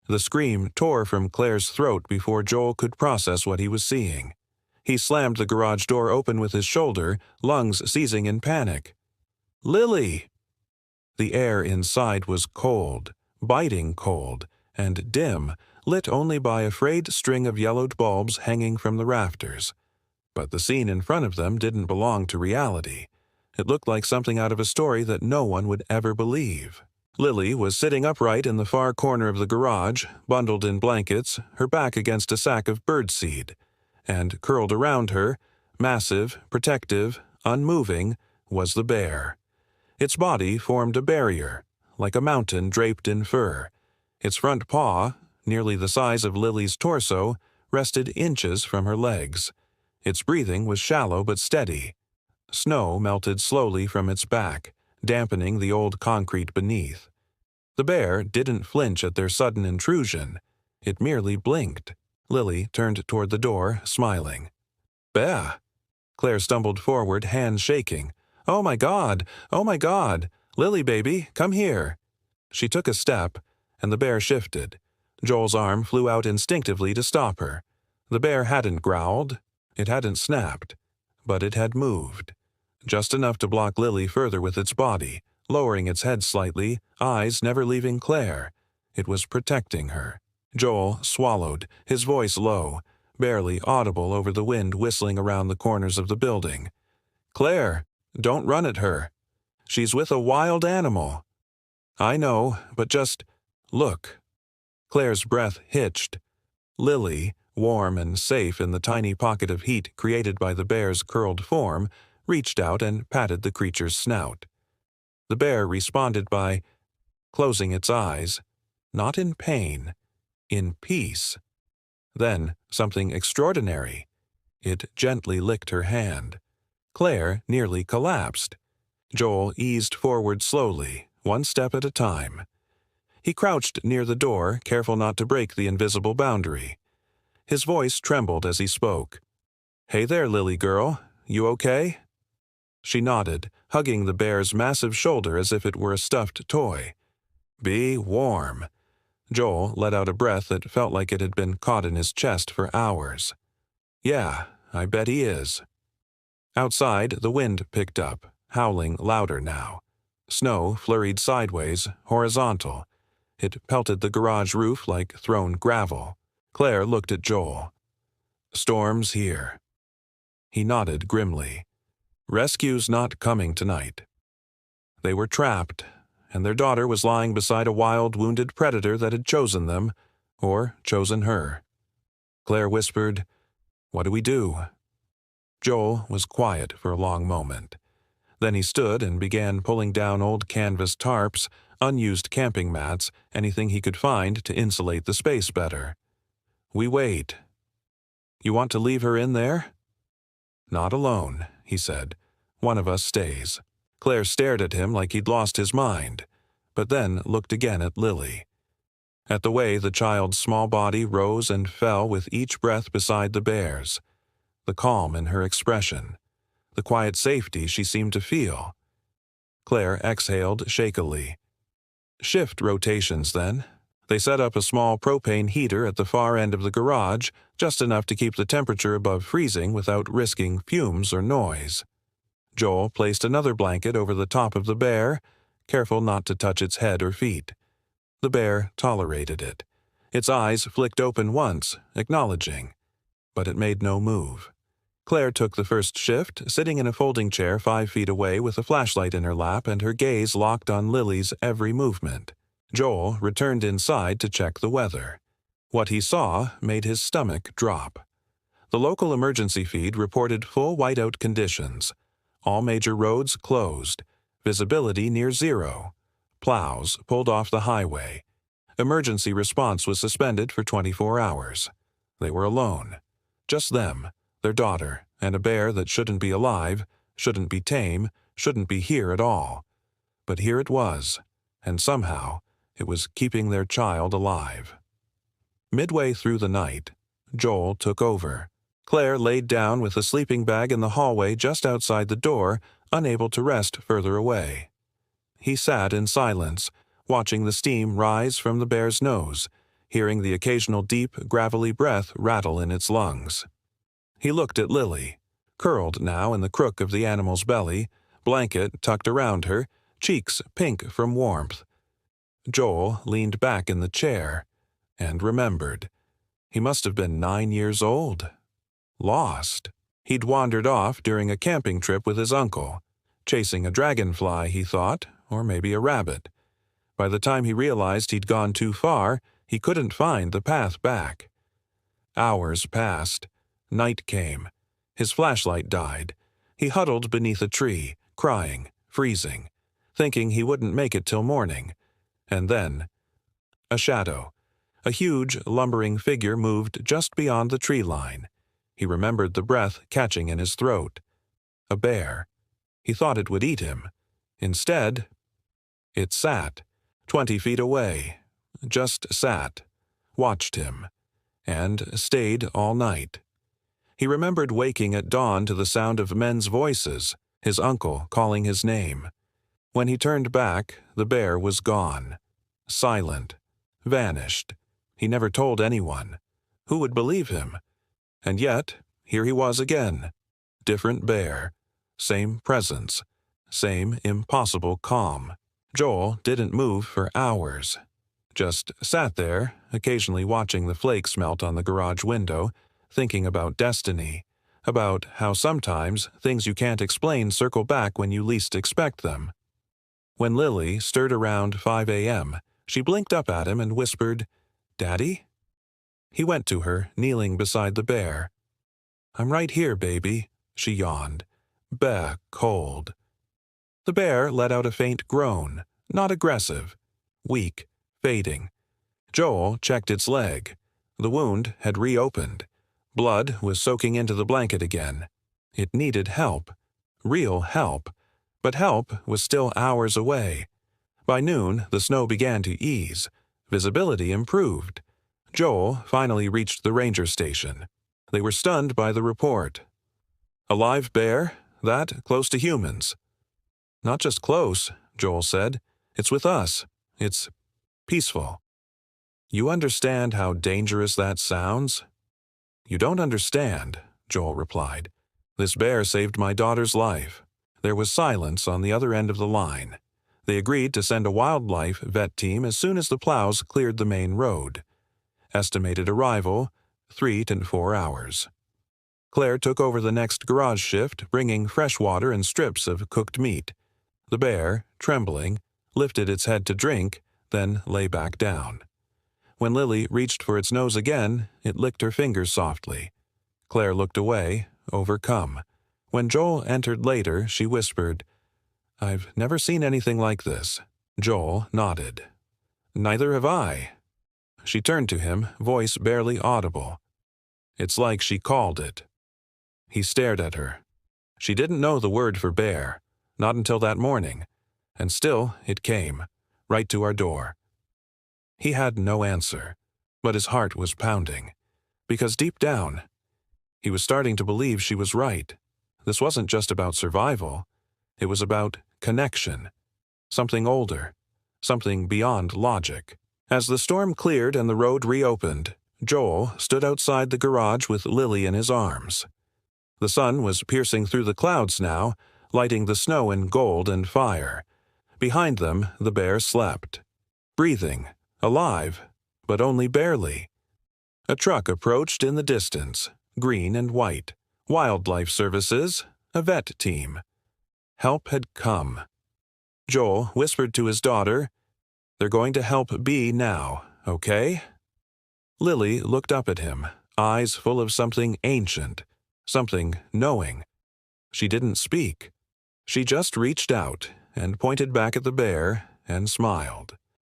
The scream tore from Claire's throat before Joel could process what he was seeing. He slammed the garage door open with his shoulder, lungs seizing in panic. "Lily!" The air inside was cold, biting cold, and dim, lit only by a frayed string of yellowed bulbs hanging from the rafters. But the scene in front of them didn't belong to reality. It looked like something out of a story that no one would ever believe. Lily was sitting upright in the far corner of the garage, bundled in blankets, her back against a sack of birdseed, and curled around her, massive, protective, unmoving, was the bear. Its body formed a barrier, like a mountain draped in fur. Its front paw, nearly the size of Lily's torso, rested inches from her legs. Its breathing was shallow but steady. Snow melted slowly from its back, dampening the old concrete beneath. The bear didn't flinch at their sudden intrusion. It merely blinked. Lily turned toward the door, smiling. "Bear!" Claire stumbled forward, hands shaking. "Oh my God! Oh my God! Lily, baby, come here!" She took a step, and the bear shifted. Joel's arm flew out instinctively to stop her. The bear hadn't growled. It hadn't snapped. But it had moved. Just enough to block Lily further with its body, lowering its head slightly, eyes never leaving Claire. It was protecting her. Joel swallowed, his voice low, barely audible over the wind whistling around the corners of the building. "Claire, don't run at her. She's with a wild animal." "I know, but just look." Claire's breath hitched. Lily, warm and safe in the tiny pocket of heat created by the bear's curled form, reached out and patted the creature's snout. The bear responded by closing its eyes, not in pain, in peace. Then something extraordinary. It gently licked her hand. Claire nearly collapsed. Joel eased forward slowly, one step at a time. He crouched near the door, careful not to break the invisible boundary. His voice trembled as he spoke. "Hey there, Lily girl. You okay?" She nodded, hugging the bear's massive shoulder as if it were a stuffed toy. "Be warm." Joel let out a breath that felt like it had been caught in his chest for hours. "Yeah, I bet he is." Outside, the wind picked up, howling louder now. Snow flurried sideways, horizontal. It pelted the garage roof like thrown gravel. Claire looked at Joel. "Storm's here." He nodded grimly. "Rescue's not coming tonight." They were trapped, and their daughter was lying beside a wild, wounded predator that had chosen them, or chosen her. Claire whispered, "What do we do?" Joel was quiet for a long moment. Then he stood and began pulling down old canvas tarps, unused camping mats, anything he could find to insulate the space better. "We wait." "You want to leave her in there?" "Not alone," he said. "One of us stays." Claire stared at him like he'd lost his mind, but then looked again at Lily. At the way the child's small body rose and fell with each breath beside the bear's, the calm in her expression, the quiet safety she seemed to feel. Claire exhaled shakily. "Shift rotations, then." They set up a small propane heater at the far end of the garage, just enough to keep the temperature above freezing without risking fumes or noise. Joel placed another blanket over the top of the bear, careful not to touch its head or feet. The bear tolerated it. Its eyes flicked open once, acknowledging, but it made no move. Claire took the first shift, sitting in a folding chair 5 feet away with a flashlight in her lap and her gaze locked on Lily's every movement. Joel returned inside to check the weather. What he saw made his stomach drop. The local emergency feed reported full whiteout conditions. All major roads closed. Visibility near zero. Plows pulled off the highway. Emergency response was suspended for 24 hours. They were alone. Just them, their daughter, and a bear that shouldn't be alive, shouldn't be tame, shouldn't be here at all. But here it was, and somehow it was keeping their child alive. Midway through the night, Joel took over. Claire laid down with a sleeping bag in the hallway just outside the door, unable to rest further away. He sat in silence, watching the steam rise from the bear's nose, hearing the occasional deep, gravelly breath rattle in its lungs. He looked at Lily, curled now in the crook of the animal's belly, blanket tucked around her, cheeks pink from warmth. Joel leaned back in the chair and remembered. He must have been 9 years old. Lost. He'd wandered off during a camping trip with his uncle, chasing a dragonfly, he thought, or maybe a rabbit. By the time he realized he'd gone too far, he couldn't find the path back. Hours passed. Night came. His flashlight died. He huddled beneath a tree, crying, freezing, thinking he wouldn't make it till morning. And then, a shadow. A huge, lumbering figure moved just beyond the tree line. He remembered the breath catching in his throat. A bear. He thought it would eat him. Instead, it sat, 20 feet away, just sat, watched him, and stayed all night. He remembered waking at dawn to the sound of men's voices, his uncle calling his name. When he turned back, the bear was gone. Silent. Vanished. He never told anyone. Who would believe him? And yet, here he was again. Different bear. Same presence. Same impossible calm. Joel didn't move for hours. Just sat there, occasionally watching the flakes melt on the garage window, thinking about destiny, about how sometimes things you can't explain circle back when you least expect them. When Lily stirred around 5 a.m., she blinked up at him and whispered, "Daddy?" He went to her, kneeling beside the bear. "I'm right here, baby," she yawned. "Bah, cold." The bear let out a faint groan, not aggressive, weak, fading. Joel checked its leg. The wound had reopened. Blood was soaking into the blanket again. It needed help. Real help. But help was still hours away. By noon, the snow began to ease. Visibility improved. Joel finally reached the ranger station. They were stunned by the report. "A live bear? That close to humans?" "Not just close," Joel said. "It's with us. It's peaceful." "You understand how dangerous that sounds?" "You don't understand," Joel replied. "This bear saved my daughter's life." There was silence on the other end of the line. They agreed to send a wildlife vet team as soon as the plows cleared the main road. Estimated arrival, 3 to 4 hours. Claire took over the next garage shift, bringing fresh water and strips of cooked meat. The bear, trembling, lifted its head to drink, then lay back down. When Lily reached for its nose again, it licked her fingers softly. Claire looked away, overcome. When Joel entered later, she whispered, "I've never seen anything like this." Joel nodded. "Neither have I." She turned to him, voice barely audible. "It's like she called it." He stared at her. She didn't know the word for bear, not until that morning, and still it came, right to our door. He had no answer, but his heart was pounding, because deep down, he was starting to believe she was right. This wasn't just about survival. It was about connection. Something older. Something beyond logic. As the storm cleared and the road reopened, Joel stood outside the garage with Lily in his arms. The sun was piercing through the clouds now, lighting the snow in gold and fire. Behind them, the bear slept. Breathing. Alive. But only barely. A truck approached in the distance, green and white. Wildlife Services, a vet team. Help had come. Joel whispered to his daughter, "They're going to help Bee now, okay?" Lily looked up at him, eyes full of something ancient, something knowing. She didn't speak. She just reached out and pointed back at the bear and smiled.